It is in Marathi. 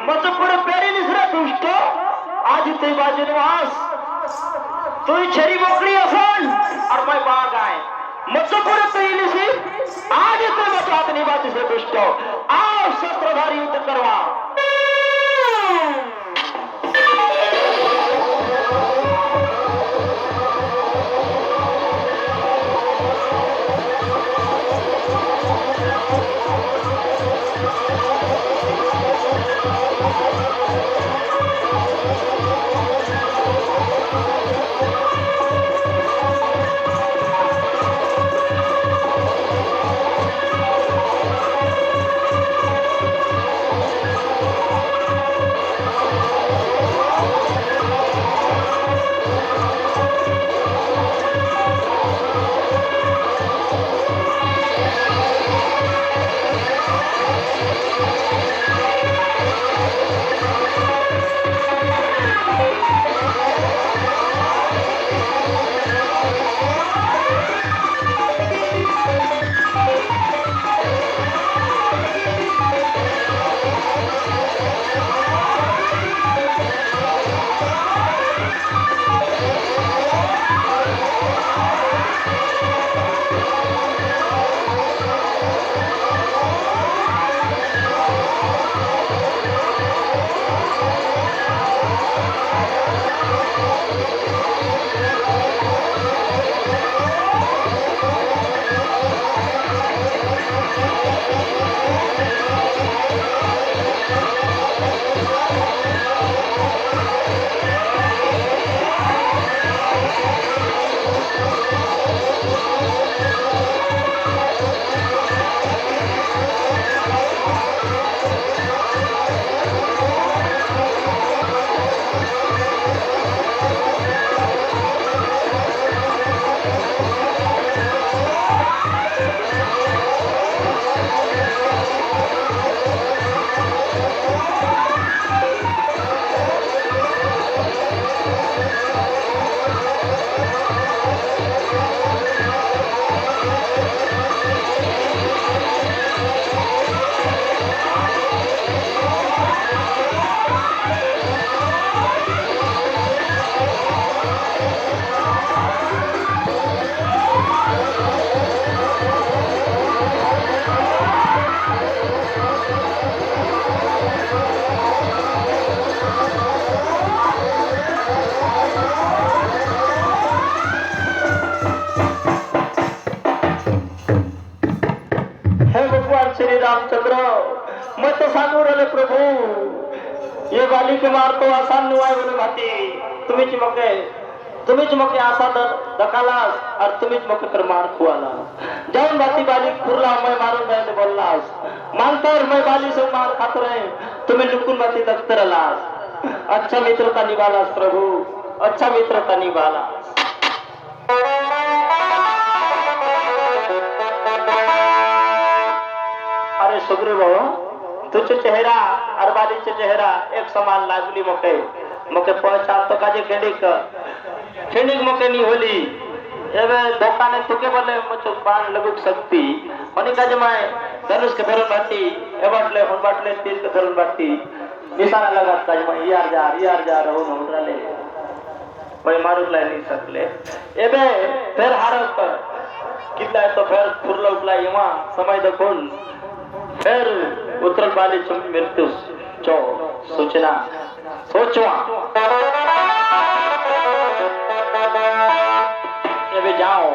मच पुढे पेरीलीस रे दुष्ट आज इथे बाजून वास तुझी छरी मोकळी असन और मैं बाग आहे मच पुढे पेरीलीस आज इथे मच हात निभातीस रे दुष्ट आओ शस्त्रधारी युद्ध करवा श्री रामचंद्र मत सांगू रले प्रभु ये बाली के मार तो आसान नुआय बोले भाती तुम्हीच मके आसा दकालास और तुम्हीच मके कर मार खुआला जाऊन भाती बाली खुरला मैं मारून जाए बोललास मानतर मैं बाली से मार खात रहे तुम्हें लुकुन भाती दफ्तर लास अच्छा मित्रता निभालास प्रभु अच्छा मित्रता निभालास अरे सुग्रीव तुझे चेहरा और बालीचे चेहरा एक समान लागली मके पहचान तो काजे खेडिक मके नी होली एबे दुकाने तुके बोले मुझे बाण लगुक सकती होनी काजे मैं धनुष के धरन बाटी बाटले तीर के धरन बाटी निशाना लगा काजे मैं यार जा रहो न ले मैं मारू ला नहीं सकले एबे फिर हारत कितना तो फिर फुरला उकला यमा समय देखोन फिर उत्तर बाली मृत्यु चो सूचना सोचवा ये भी जाओ